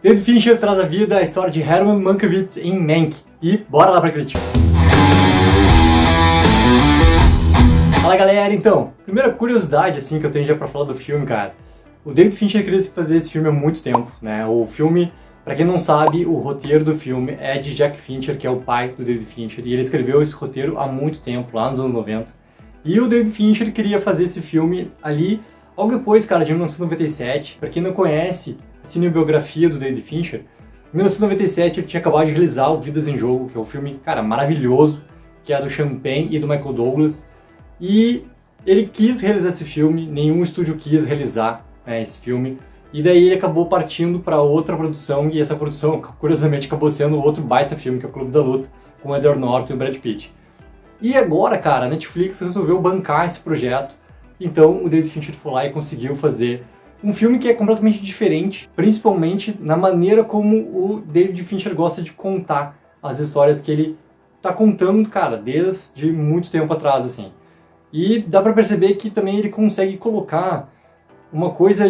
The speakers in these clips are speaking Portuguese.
David Fincher traz à vida a história de Herman Mankiewicz em Mank. E bora lá pra crítica. Fala galera, então, primeira curiosidade assim que eu tenho já pra falar do filme, cara. O David Fincher queria fazer esse filme há muito tempo, né? O filme, pra quem não sabe, o roteiro do filme é de Jack Fincher, que é o pai do David Fincher, e ele escreveu esse roteiro há muito tempo, lá nos anos 90. E o David Fincher queria fazer esse filme ali, logo depois, cara, de 1997. Pra quem não conhece a cinebiografia do David Fincher, em 1997 ele tinha acabado de realizar o Vidas em Jogo, que é um filme, cara, maravilhoso, que é do Sean Penn e do Michael Douglas. E ele quis realizar esse filme, nenhum estúdio quis realizar, né, esse filme. E daí ele acabou partindo para outra produção, e essa produção, curiosamente, acabou sendo outro baita filme, que é o Clube da Luta, com o Edward Norton e o Brad Pitt. E agora, cara, a Netflix resolveu bancar esse projeto, então o David Fincher foi lá e conseguiu fazer um filme que é completamente diferente, principalmente na maneira como o David Fincher gosta de contar as histórias que ele tá contando, cara, desde muito tempo atrás, assim. E dá pra perceber que também ele consegue colocar uma coisa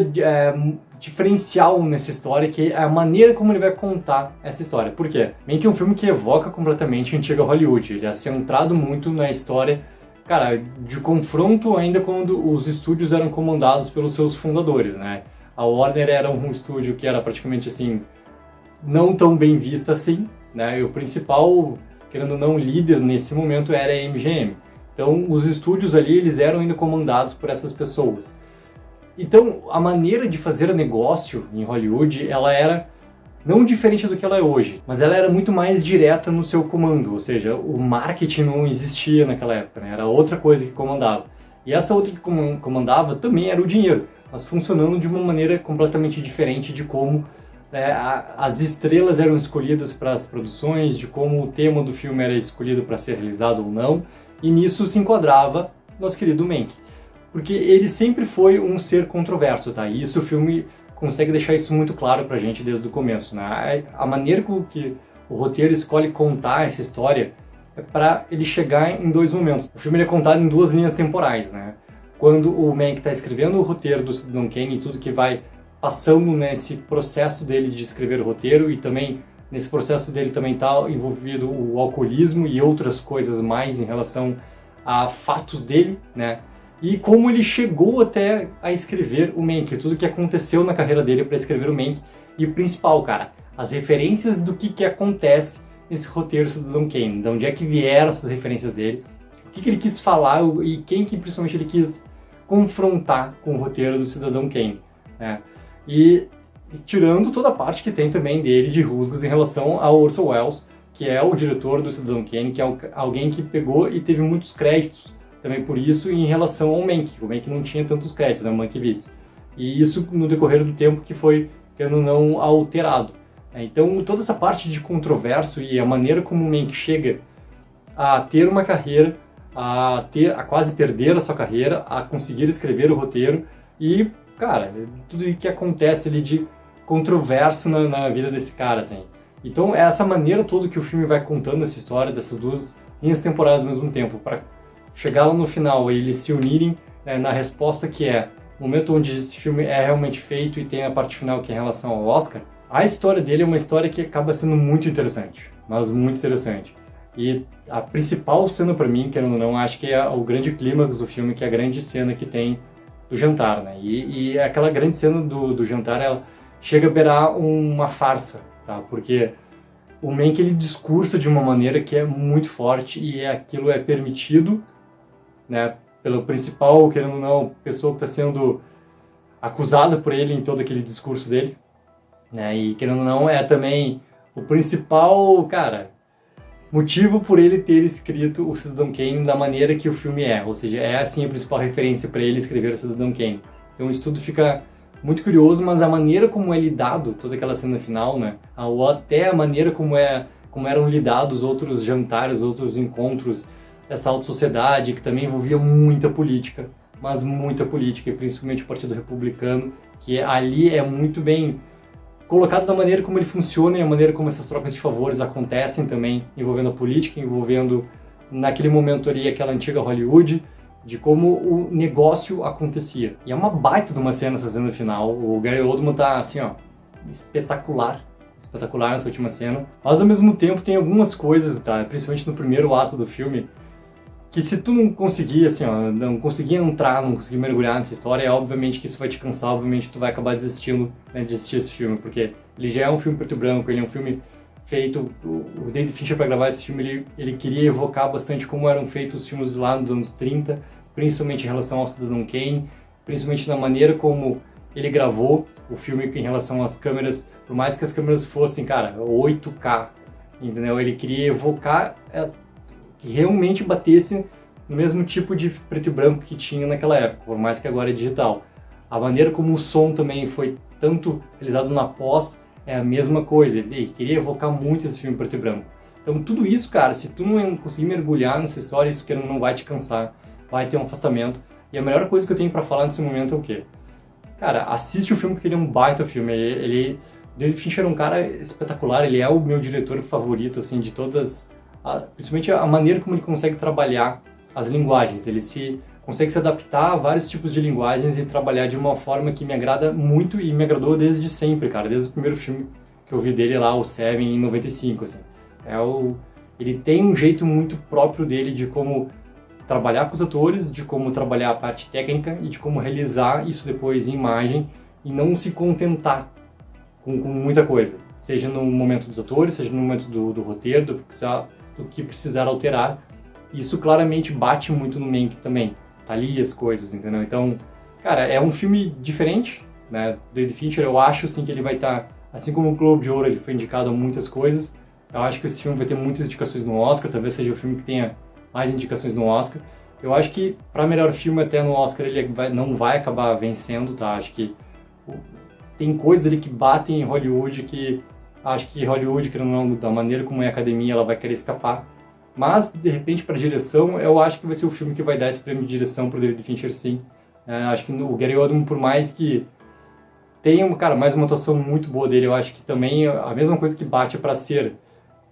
diferencial nessa história, que é a maneira como ele vai contar essa história. Por quê? Meio que é um filme que evoca completamente a antiga Hollywood. Ele é centrado muito na história, cara, de confronto ainda quando os estúdios eram comandados pelos seus fundadores, né? A Warner era um estúdio que era praticamente assim, não tão bem vista assim, né? E o principal, querendo ou não, líder nesse momento era a MGM. Então, os estúdios ali, eles eram ainda comandados por essas pessoas. Então, a maneira de fazer negócio em Hollywood, ela era não diferente do que ela é hoje, mas ela era muito mais direta no seu comando, ou seja, o marketing não existia naquela época, né? Era outra coisa que comandava. E essa outra que comandava também era o dinheiro, mas funcionando de uma maneira completamente diferente de como as estrelas eram escolhidas para as produções, de como o tema do filme era escolhido para ser realizado ou não. E nisso se enquadrava nosso querido Mank. Porque ele sempre foi um ser controverso, tá? E isso o filme consegue deixar isso muito claro pra gente desde o começo, né? A maneira com que o roteiro escolhe contar essa história é para ele chegar em dois momentos. O filme ele é contado em duas linhas temporais, né? Quando o Mank está escrevendo o roteiro do Cidadão Kane e tudo que vai passando nesse processo dele de escrever o roteiro, e também nesse processo dele também está envolvido o alcoolismo e outras coisas mais em relação a fatos dele, né? E como ele chegou até a escrever o Mank, tudo que aconteceu na carreira dele para escrever o Mank. E o principal, cara, as referências do que acontece nesse roteiro Cidadão Kane, de onde é que vieram essas referências dele, o que ele quis falar e quem que principalmente ele quis confrontar com o roteiro do Cidadão Kane, né? E tirando toda a parte que tem também dele de rusgas em relação ao Orson Welles, que é o diretor do Cidadão Kane, que é alguém que pegou e teve muitos créditos também por isso em relação ao Mank. O Mank não tinha tantos créditos, né, o Mankiewicz. E isso no decorrer do tempo que foi, querendo ou não, alterado. Então toda essa parte de controverso e a maneira como o Mank chega a ter uma carreira, a quase perder a sua carreira, a conseguir escrever o roteiro e, cara, tudo que acontece ali de controverso na vida desse cara, assim. Então é essa maneira toda que o filme vai contando essa história dessas duas linhas temporais ao mesmo tempo, para chegar lá no final e eles se unirem, né, na resposta que é o momento onde esse filme é realmente feito e tem a parte final que é em relação ao Oscar. A história dele é uma história que acaba sendo muito interessante, mas muito interessante. E a principal cena para mim, querendo ou não, acho que é o grande clímax do filme, que é a grande cena que tem do jantar, né? E aquela grande cena do jantar, ela chega a beirar uma farsa, tá? Porque o Mank, ele discursa de uma maneira que é muito forte e aquilo é permitido, né, pelo principal, querendo ou não, pessoa que está sendo acusada por ele em todo aquele discurso dele, né? E querendo ou não, é também o principal, cara, motivo por ele ter escrito o Cidadão Kane da maneira que o filme é, ou seja, é assim a principal referência para ele escrever o Cidadão Kane. Então isso tudo fica muito curioso, mas a maneira como é lidado toda aquela cena final, né, ou até a maneira como eram lidados outros jantares, outros encontros, essa alta sociedade que também envolvia muita política, mas muita política, e principalmente o Partido Republicano, que ali é muito bem colocado da maneira como ele funciona e a maneira como essas trocas de favores acontecem também, envolvendo a política, envolvendo naquele momento ali aquela antiga Hollywood, de como o negócio acontecia. E é uma baita de uma cena essa cena final, o Gary Oldman tá assim, ó, espetacular nessa última cena. Mas ao mesmo tempo tem algumas coisas, tá? Principalmente no primeiro ato do filme, que se tu não conseguir, assim, ó, não conseguir entrar, não conseguir mergulhar nessa história, obviamente que isso vai te cansar, obviamente tu vai acabar desistindo, né, de assistir esse filme, porque ele já é um filme preto e branco, ele é um filme feito, o David Fincher para gravar esse filme, ele queria evocar bastante como eram feitos os filmes lá nos anos 30, principalmente em relação ao Cidadão Kane, principalmente na maneira como ele gravou o filme em relação às câmeras, por mais que as câmeras fossem, cara, 8K, entendeu? Ele queria evocar que realmente batesse no mesmo tipo de preto e branco que tinha naquela época, por mais que agora é digital. A maneira como o som também foi tanto realizado na pós é a mesma coisa, ele queria evocar muito esse filme preto e branco. Então tudo isso, cara, se tu não conseguir mergulhar nessa história, isso não vai te cansar, vai ter um afastamento. E a melhor coisa que eu tenho pra falar nesse momento é o quê? Cara, assiste o filme porque ele é um baita filme, David Fincher é um cara espetacular, ele é o meu diretor favorito, assim, de todas... principalmente a maneira como ele consegue trabalhar as linguagens, ele consegue se adaptar a vários tipos de linguagens e trabalhar de uma forma que me agrada muito e me agradou desde sempre, cara, desde o primeiro filme que eu vi dele lá, o Seven, em 95, assim. Ele tem um jeito muito próprio dele de como trabalhar com os atores, de como trabalhar a parte técnica e de como realizar isso depois em imagem e não se contentar com muita coisa, seja no momento dos atores, seja no momento do roteiro, do que precisar alterar. Isso claramente bate muito no Mank também, tá ali as coisas, entendeu? Então, cara, é um filme diferente, né? David Fincher, eu acho sim que ele vai estar, assim como o Globo de Ouro, ele foi indicado a muitas coisas, eu acho que esse filme vai ter muitas indicações no Oscar, talvez seja o filme que tenha mais indicações no Oscar. Eu acho que para melhor filme até no Oscar ele não vai acabar vencendo, tá? Acho que tem coisas ali que batem em Hollywood que acho que Hollywood, querendo ou não, da maneira como é a academia, ela vai querer escapar. Mas, de repente, para direção, eu acho que vai ser o filme que vai dar esse prêmio de direção pro David Fincher, sim. Acho que o Gary Oldman, por mais que tenha, cara, mais uma atuação muito boa dele, eu acho que também a mesma coisa que bate para ser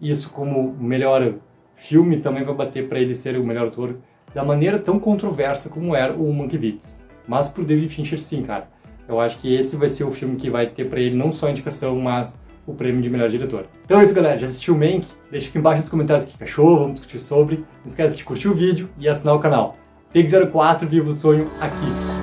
isso como o melhor filme, também vai bater para ele ser o melhor ator, da maneira tão controversa como era o Mankiewicz. Mas pro David Fincher, sim, cara. Eu acho que esse vai ser o filme que vai ter para ele não só a indicação, mas o prêmio de melhor diretor. Então é isso, galera. Já assistiu o Mank? Deixa aqui embaixo nos comentários o que achou, vamos discutir sobre. Não esquece de curtir o vídeo e assinar o canal. Take 04, viva o sonho aqui!